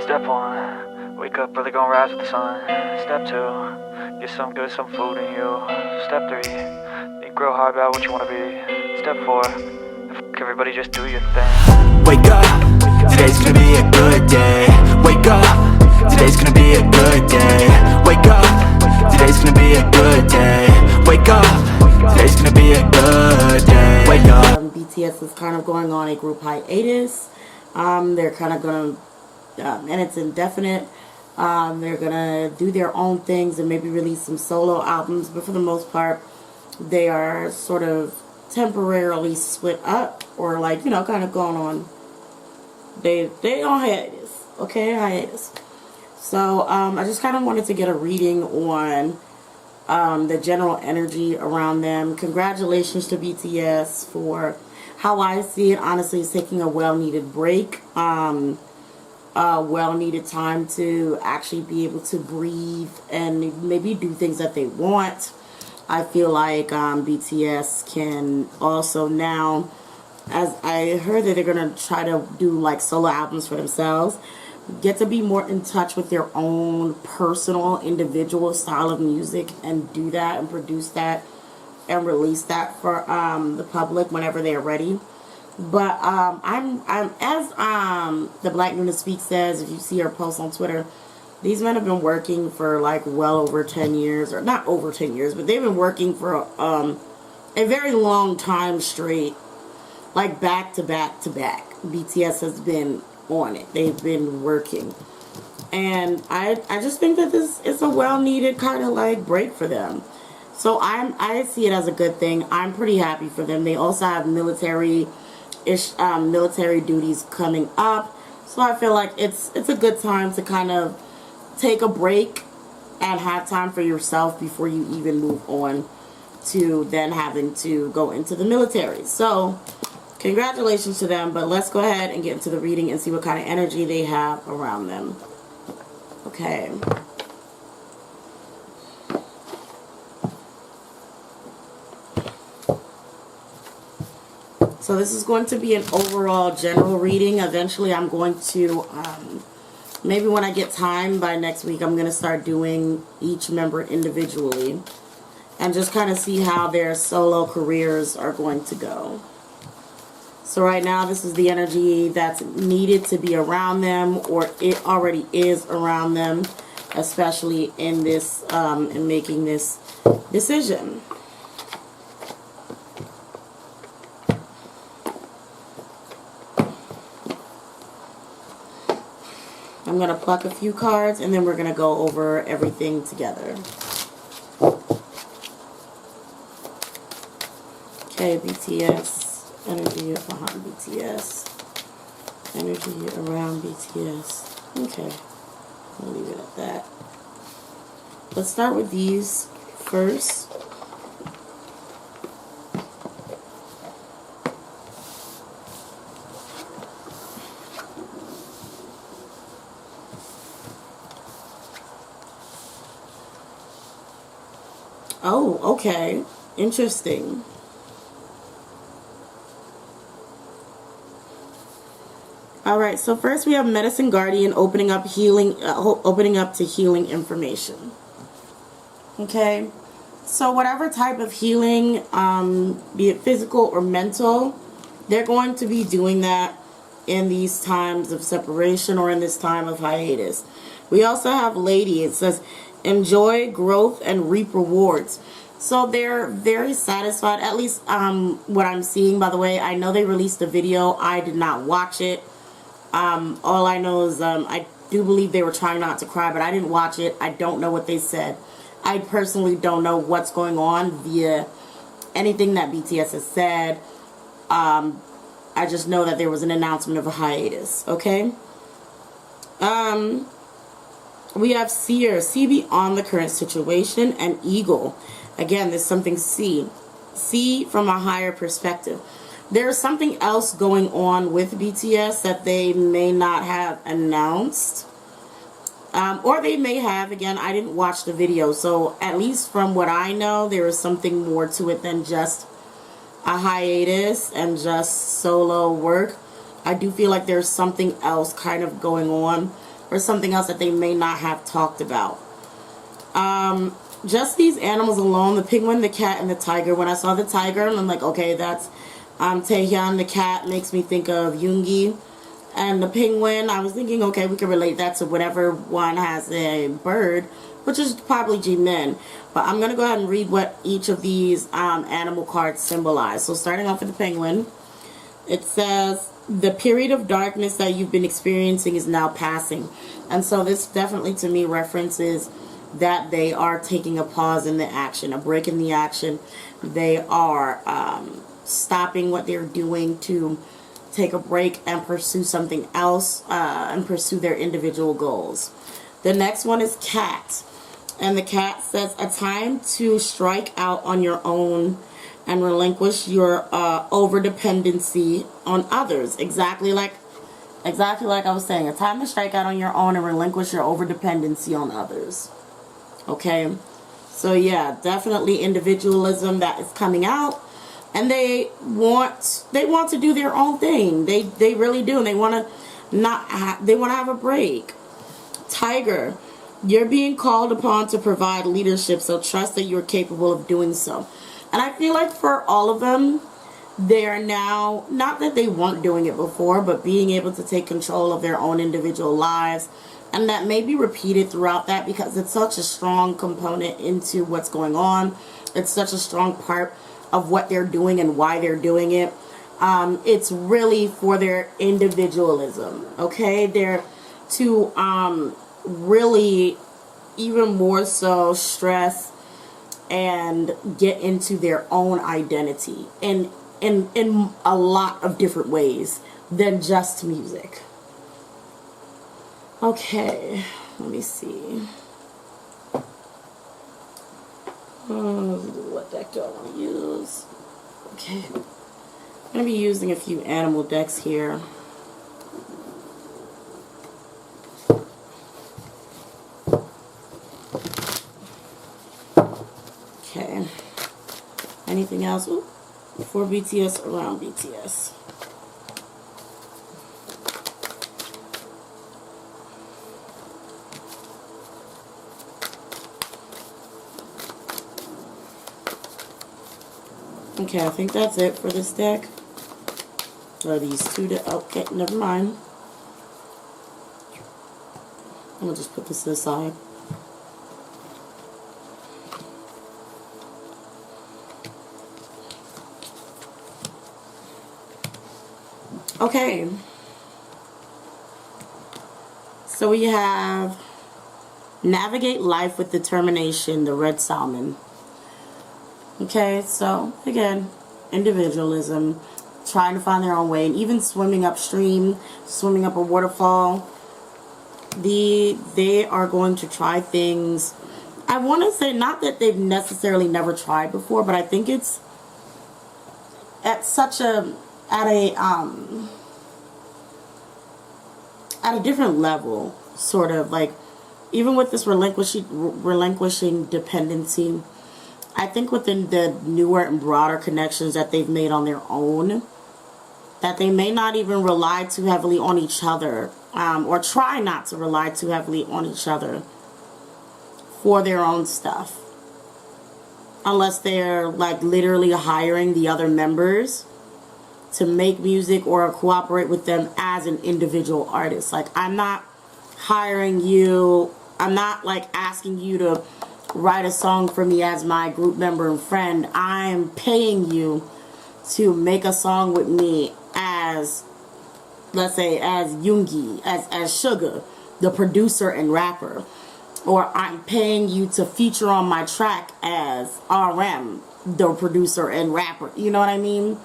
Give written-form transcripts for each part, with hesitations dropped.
Step 1, wake up early, gonna rise with the sun. Step 2, get some good, some food in you. Step 3, think real hard about what you wanna be. Step 4, everybody just do your thing. Wake up, today's gonna be a good day. Wake up, today's gonna be a good day. Wake up, today's gonna be a good day. Wake up, today's gonna be a good day. Wake up. BTS is kind of going on a group hiatus. They're kind of gonna, and it's indefinite. They're gonna do their own things and maybe release some solo albums, but for the most part, they are sort of temporarily split up, or like, you know, kind of going on. They on hiatus, okay, hiatus. So I just kind of wanted to get a reading on the general energy around them. Congratulations to BTS for how I see it. Honestly, it's taking a well-needed break, well-needed time to actually be able to breathe and maybe do things that they want. I feel like BTS can also now, as I heard that they're going to try to do like solo albums for themselves, get to be more in touch with their own personal, individual style of music and do that and produce that and release that for the public whenever they're ready. But I'm as the Black Nuna Speak says, if you see her post on Twitter, these men have been working for like well over 10 years, or not over 10 years, but they've been working for a very long time straight, like back to back to back. BTS has been on it. They've been working. And I just think that this is a well-needed kind of like break for them. So I see it as a good thing. I'm pretty happy for them. They also have military duties coming up. So I feel like it's a good time to kind of take a break and have time for yourself before you even move on to then having to go into the military. So congratulations to them, but let's go ahead and get into the reading and see what kind of energy they have around them. Okay. So this is going to be an overall general reading. Eventually I'm going to, maybe when I get time by next week, I'm going to start doing each member individually and just kind of see how their solo careers are going to go. So right now, this is the energy that's needed to be around them, or it already is around them, especially in this, in making this decision. I'm going to pluck a few cards, and then we're going to go over everything together. Okay, BTS. Energy behind BTS. Energy around BTS. Okay. I'll leave it at that. Let's start with these first. Oh, okay. Interesting. Alright, so first we have Medicine Guardian opening up to healing information. Okay, so whatever type of healing, be it physical or mental, they're going to be doing that in these times of separation or in this time of hiatus. We also have Lady. It says, enjoy growth and reap rewards. So they're very satisfied, at least what I'm seeing. By the way, I know they released a video. I did not watch it. All I know is I do believe they were trying not to cry, but I didn't watch it. I don't know what they said. I personally don't know what's going on via anything that BTS has said. I just know that there was an announcement of a hiatus, okay? We have Seer, see beyond the current situation, and Eagle. Again, there's something see from a higher perspective. There's something else going on with BTS that they may not have announced. Or they may have. Again, I didn't watch the video. So at least from what I know, there is something more to it than just a hiatus and just solo work. I do feel like there's something else kind of going on or something else that they may not have talked about. Just these animals alone, the penguin, the cat, and the tiger. When I saw the tiger, I'm like, okay, that's Taehyun. The cat makes me think of Yoongi. And the penguin, I was thinking, okay, we can relate that to whatever one has a bird, which is probably Jimin. But I'm going to go ahead and read what each of these animal cards symbolize. So starting off with the penguin, it says, the period of darkness that you've been experiencing is now passing. And so this definitely to me references that they are taking a pause in the action, a break in the action. They are stopping what they're doing to take a break and pursue something else and pursue their individual goals. The next one is cat. And the cat says, a time to strike out on your own and relinquish your over-dependency on others. Exactly like I was saying. A time to strike out on your own and relinquish your over-dependency on others. Okay, so yeah, definitely individualism that is coming out, and they want to do their own thing. They really do. They want to they want to have a break. Tiger, you're being called upon to provide leadership, so trust that you're capable of doing so. And I feel like for all of them, they are now, not that they weren't doing it before, but being able to take control of their own individual lives. And that may be repeated throughout that because it's such a strong component into what's going on. It's such a strong part of what they're doing and why they're doing it. It's really for their individualism, okay? They're to really even more so stress and get into their own identity in a lot of different ways than just music. Okay, let me see. What deck do I want to use? Okay, I'm going to be using a few animal decks here. Okay, anything else? Ooh, for BTS, around BTS. Okay, I think that's it for this deck. Or these two, okay, never mind. I'm gonna just put this to the side. Okay. So we have Navigate Life with Determination, the Red Salmon. Okay, so again, individualism, trying to find their own way, and even swimming upstream, swimming up a waterfall. They are going to try things. I want to say not that they've necessarily never tried before, but I think it's at a different level, sort of like even with this relinquishing dependency. I think within the newer and broader connections that they've made on their own, that they may not even rely too heavily on each other, or try not to rely too heavily on each other for their own stuff. Unless they're like literally hiring the other members to make music or cooperate with them as an individual artist. Like, I'm not hiring you, I'm not like asking you to write a song for me as my group member and friend. I'm paying you to make a song with me as, let's say, as Yoongi, as Sugar, the producer and rapper. Or I'm paying you to feature on my track as RM, the producer and rapper. You know what I mean?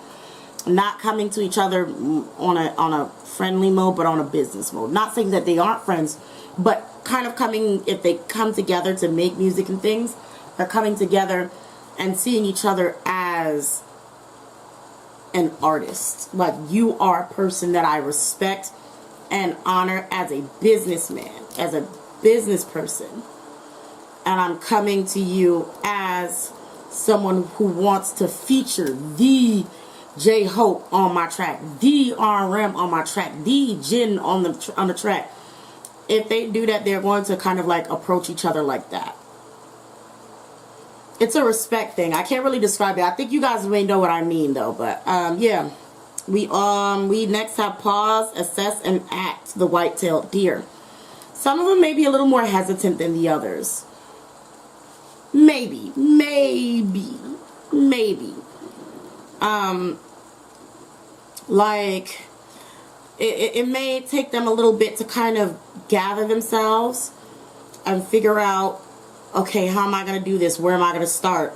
Not coming to each other on a friendly mode, but on a business mode. Not saying that they aren't friends, but kind of coming, if they come together to make music and things, they're coming together and seeing each other as an artist. Like, you are a person that I respect and honor as a businessman, as a business person. And I'm coming to you as someone who wants to feature the J-Hope on my track, the RM on my track, the Jin on the track. if they do that, they're going to kind of like approach each other like that. It's a respect thing. I can't really describe it. I think you guys may know what I mean though, but yeah. We next have pause, assess, and act, the white-tailed deer. Some of them may be a little more hesitant than the others. Maybe. Like, it may take them a little bit to kind of gather themselves and figure out, okay, how am I going to do this? Where am I going to start?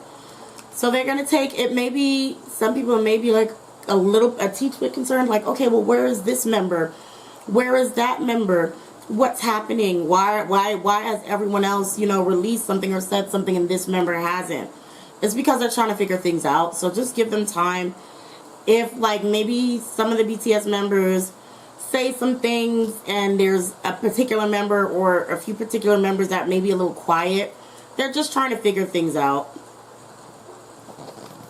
So they're going to take, it may be, some people may be like a teach bit concerned, like, okay, well, where is this member? Where is that member? What's happening? Why has everyone else, released something or said something and this member hasn't? It's because they're trying to figure things out. So just give them time. If, like, maybe some of the BTS members say some things and there's a particular member or a few particular members that may be a little quiet, they're just trying to figure things out.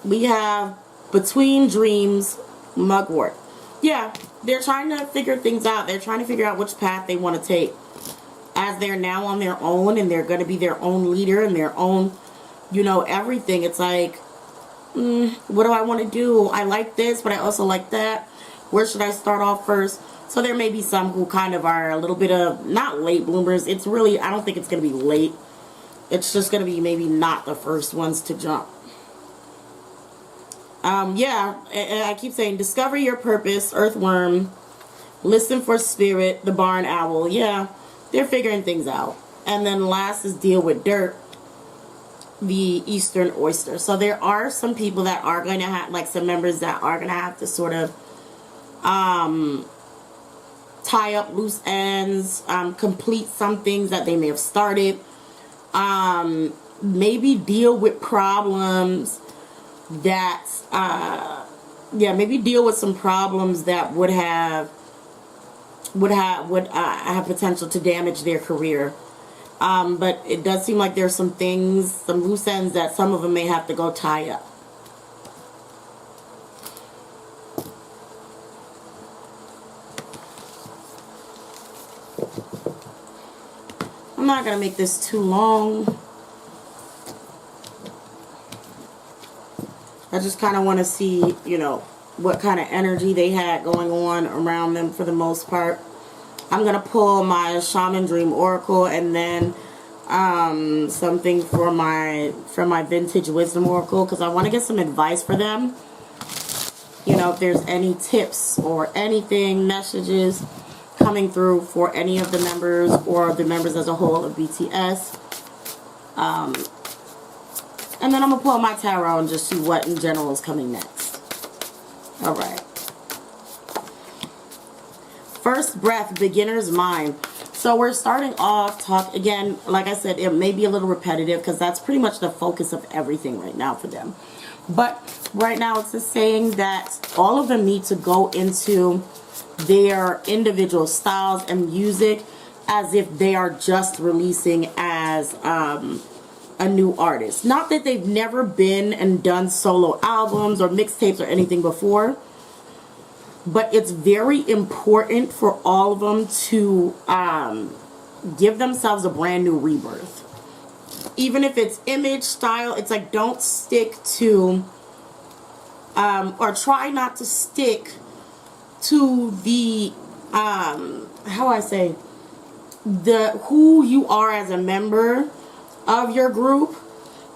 We have between dreams, mugwort. Yeah, they're trying to figure things out. They're trying to figure out which path they want to take. As they're now on their own and they're going to be their own leader and their own, everything. It's like, what do I want to do? I like this, but I also like that. Where should I start off first? So there may be some who kind of are a little bit of, not late bloomers. It's really, I don't think it's going to be late. It's just going to be maybe not the first ones to jump. Yeah, I keep saying, discover your purpose, earthworm, listen for spirit, the barn owl. Yeah, they're figuring things out. And then last is deal with dirt, the eastern oyster. So there are some people that are going to have, like some members that are going to have to sort of tie up loose ends, complete some things that they may have started, maybe deal with problems that maybe deal with some problems that would have potential to damage their career. But it does seem like there's some things, some loose ends that some of them may have to go tie up. I'm not gonna make this too long. I just kind of want to see, what kind of energy they had going on around them for the most part. I'm going to pull my Shaman Dream Oracle and then something for my Vintage Wisdom Oracle, because I want to get some advice for them. If there's any tips or anything, messages coming through for any of the members or the members as a whole of BTS. And then I'm going to pull my tarot and just see what in general is coming next. Alright. First breath, beginner's mind. So we're starting off again, like I said, it may be a little repetitive because that's pretty much the focus of everything right now for them. But right now it's just saying that all of them need to go into their individual styles and music as if they are just releasing as a new artist. Not that they've never been and done solo albums or mixtapes or anything before, but it's very important for all of them to give themselves a brand new rebirth. Even if it's image, style, it's like don't stick to or try not to stick to the who you are as a member of your group,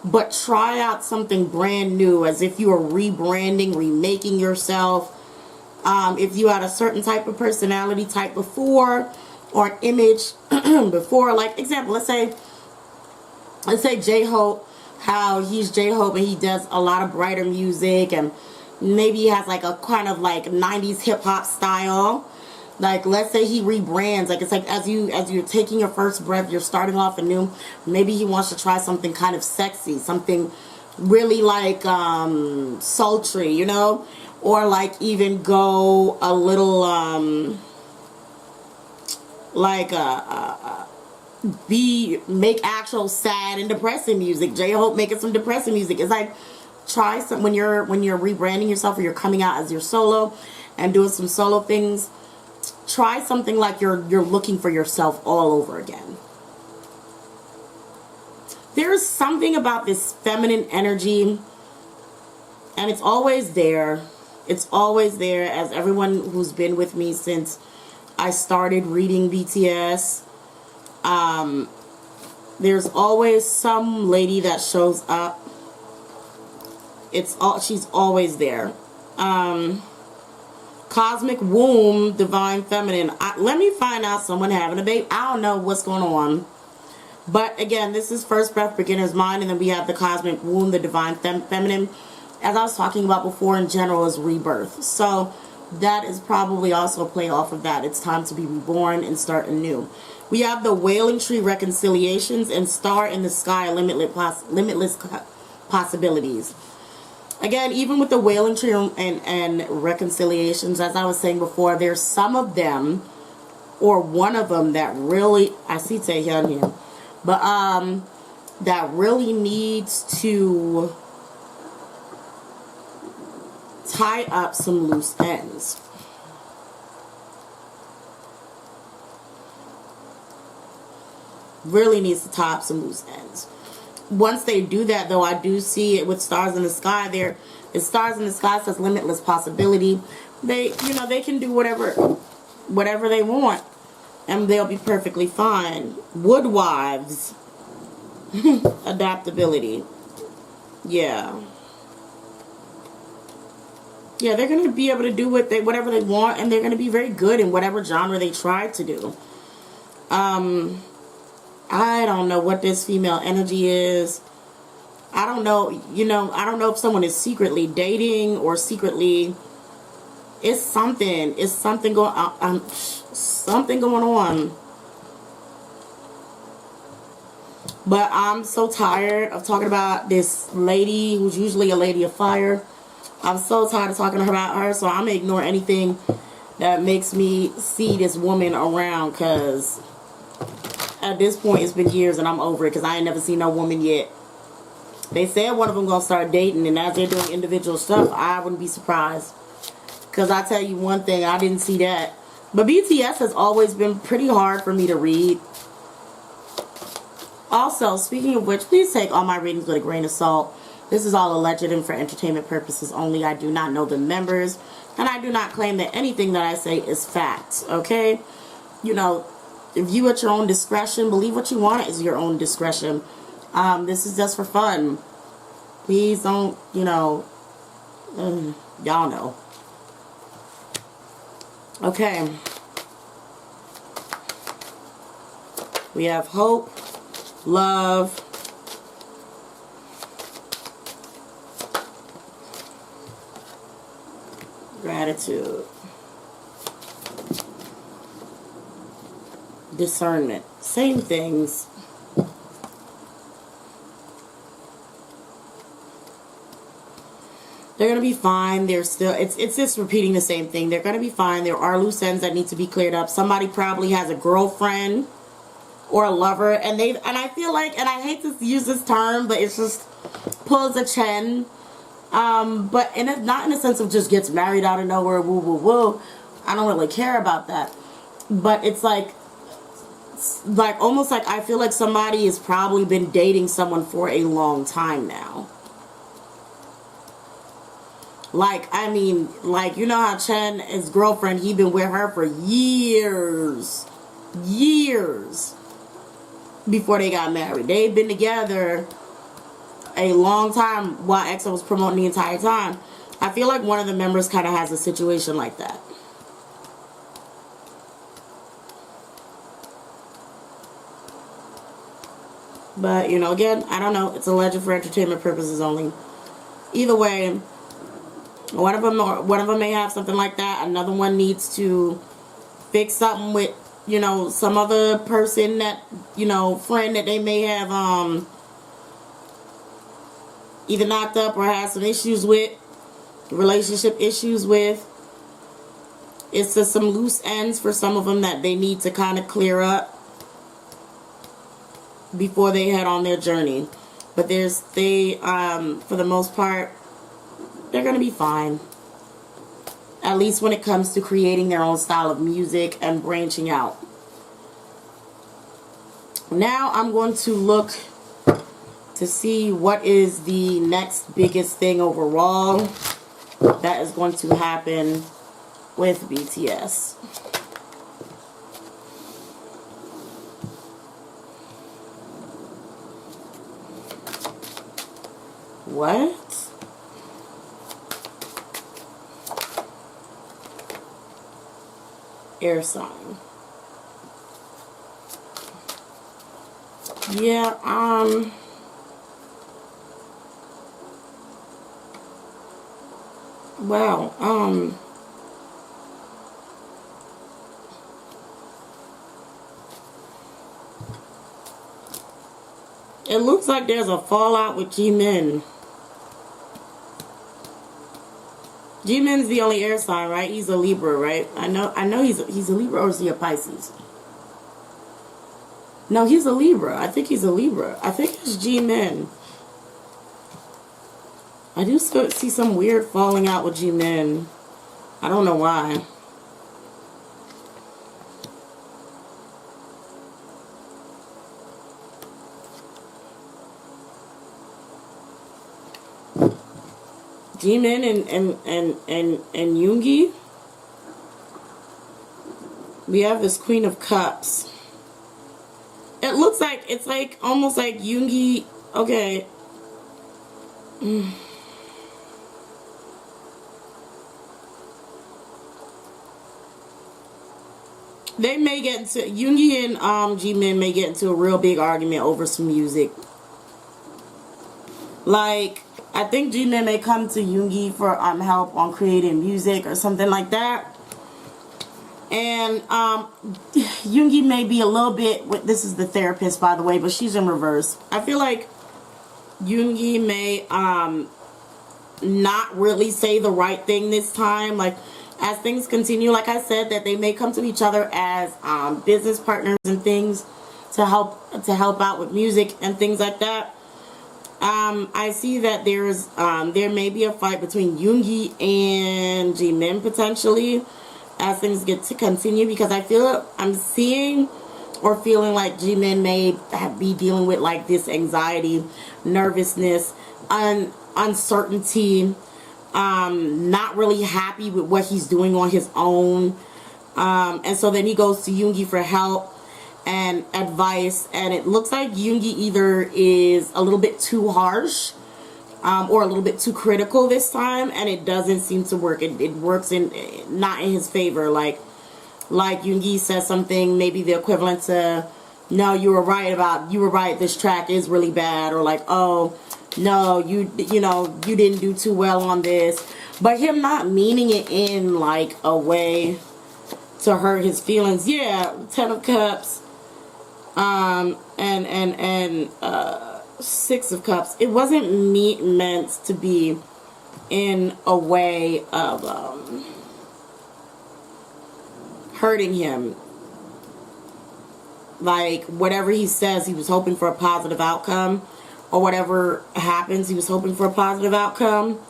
but try out something brand new as if you are rebranding, remaking yourself. If you had a certain type of personality type before or an image before, like example, let's say J-Hope, how he's J-Hope and he does a lot of brighter music and maybe he has like a kind of like 90s hip hop style. Like, let's say he rebrands. Like, it's like as you're taking your first breath, you're starting off anew. Maybe he wants to try something kind of sexy, something really like sultry, or like even go a little make actual sad and depressing music. J-Hope making some depressing music. It's like try some when you're rebranding yourself or you're coming out as your solo and doing some solo things. try something like you're looking for yourself all over again. There's something about this feminine energy, and it's always there. It's always there, as everyone who's been with me since I started reading BTS. There's always some lady that shows up. She's always there. Cosmic womb, divine feminine. Let me find out someone having a baby. I don't know what's going on. But again, this is first breath, beginner's mind, and then we have the cosmic womb, the divine feminine. As I was talking about before, in general, is rebirth. So that is probably also a play off of that. It's time to be reborn and start anew. We have the wailing tree, reconciliations, and star in the sky, limitless possibilities. Again, even with the wailing tree and reconciliations, as I was saying before, there's some of them, or one of them, that really, I see Taehyun here, but that really needs to tie up some loose ends. Really needs to tie up some loose ends. Once they do that, though, I do see it with stars in the sky. There is stars in the sky, says limitless possibility. They can do whatever they want, and they'll be perfectly fine. Woodwives, adaptability. Yeah, they're gonna be able to do whatever they want, and they're gonna be very good in whatever genre they try to do. I don't know what this female energy is. I don't know, I don't know if someone is secretly dating or secretly, it's something going on. But I'm so tired of talking about this lady who's usually a lady of fire. I'm so tired of talking about her, so I'm gonna ignore anything that makes me see this woman around, because at this point it's been years and I'm over it, because I ain't never seen no woman yet. They said one of them gonna start dating, and as they're doing individual stuff, I wouldn't be surprised. Because I tell you one thing, I didn't see that. But BTS has always been pretty hard for me to read. Also, speaking of which, please take all my readings with a grain of salt. This is all alleged and for entertainment purposes only. I do not know the members, and I do not claim that anything that I say is fact, okay? If you at your own discretion, believe what you want is your own discretion. This is just for fun. Please don't, y'all know. Okay. We have hope, love, gratitude, discernment. Same things. They're going to be fine. They're still, it's just repeating the same thing. They're going to be fine. There are loose ends that need to be cleared up. Somebody probably has a girlfriend or a lover, and I feel like, and I hate to use this term, but it's just pulls a chin. But not in a sense of just gets married out of nowhere, woo woo woo. I don't really care about that. But it's like almost like I feel like somebody has probably been dating someone for a long time now. You know how Chen, his girlfriend, he been with her for years before they got married. They've been together a long time while EXO was promoting the entire time. I feel like one of the members kind of has a situation like that. But, again, I don't know. It's a legend for entertainment purposes only. Either way, one of them may have something like that. Another one needs to fix something with, some other person that, friend that they may have either knocked up or had some issues with, relationship issues with. It's just some loose ends for some of them that they need to kind of clear up before they head on their journey. But for the most part, they're going to be fine. at least when it comes to creating their own style of music and branching out. Now I'm going to look to see what is the next biggest thing overall that is going to happen with BTS. What? Air sign. Yeah, wow, it looks like there's a fallout with Jimin. Jimin's the only air sign, right? He's a Libra, right? I know he's a Libra, or is he a Pisces? No, he's a Libra. I think he's a Libra. I think it's Jimin. I do see some weird falling out with Jimin. I don't know why. Jimin and Yoongi. We have this Queen of Cups. It looks like it's like almost like Yoongi. Okay. They may get into, Yoongi and Jimin may get into a real big argument over some music. Like, I think Jimin may come to Yoongi for help on creating music or something like that. And Yoongi may be a little bit, this is the therapist, by the way, but she's in reverse. I feel like Yoongi may not really say the right thing this time. Like, as things continue, like I said, that they may come to each other as business partners and things to help out with music and things like that. I see that there may be a fight between Yoongi and Jimin potentially as things get to continue, because I'm seeing or feeling like Jimin may be dealing with like this anxiety, nervousness, uncertainty, not really happy with what he's doing on his own, and so then he goes to Yoongi for help and advice, and it looks like Yoongi either is a little bit too harsh or a little bit too critical this time, and it doesn't seem to work. It works not in his favor. Like Yoongi says something, maybe the equivalent to, no, you were right, this track is really bad, or like, oh no, you didn't do too well on this, but him not meaning it in like a way to hurt his feelings. Yeah, 10 of Cups, and 6 of Cups. It wasn't meant to be in a way of hurting him. Like, whatever he says, he was hoping for a positive outcome, or whatever happens, he was hoping for a positive outcome,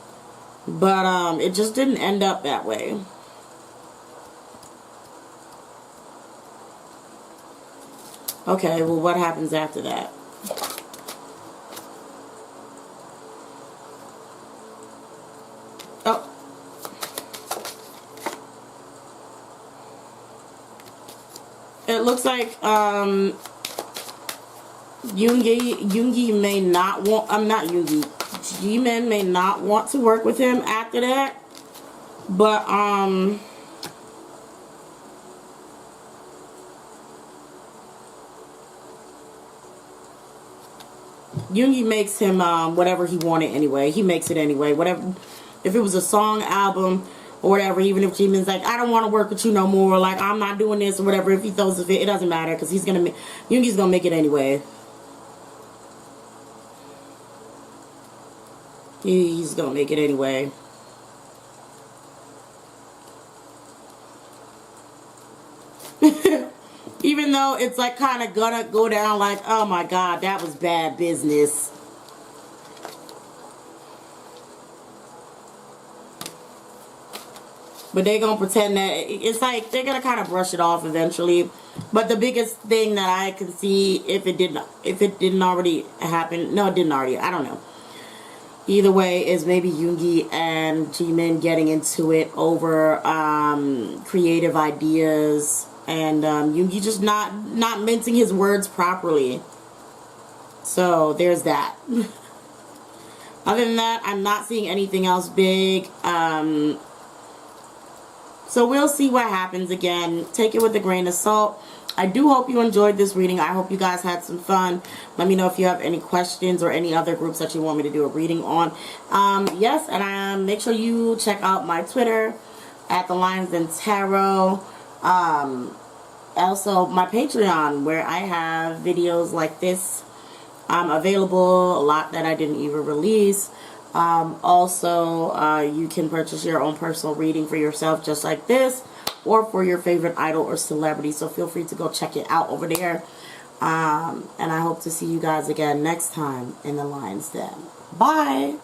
but it just didn't end up that way. Okay, well, what happens after that? Oh. It looks like Yoongi may not want, Jimin may not want to work with him after that, but Yoongi makes him whatever he wanted anyway. He makes it anyway. Whatever, if it was a song, album, or whatever, even if Jimin's like, I don't want to work with you no more, like, I'm not doing this, or whatever, if he throws a fit, it doesn't matter, because Yoongi's gonna make it anyway. He's gonna make it anyway. Even though it's like kind of gonna go down like, oh my god, that was bad business. But they're going to pretend that it's like they're going to kind of brush it off eventually. But the biggest thing that I can see, if it didn't already happen, no, it didn't already, I don't know. Either way, is maybe Yoongi and Jimin getting into it over creative ideas, and Yoongi just not mincing his words properly. So there's that. Other than that, I'm not seeing anything else big. So we'll see what happens. Again, take it with a grain of salt. I do hope you enjoyed this reading. I hope you guys had some fun. Let me know if you have any questions or any other groups that you want me to do a reading on. Yes, and make sure you check out my Twitter at The Lines and Tarot. Also, my Patreon, where I have videos like this available. A lot that I didn't even release. Also, you can purchase your own personal reading for yourself just like this, or for your favorite idol or celebrity. So feel free to go check it out over there. And I hope to see you guys again next time in the Lion's Den. Bye!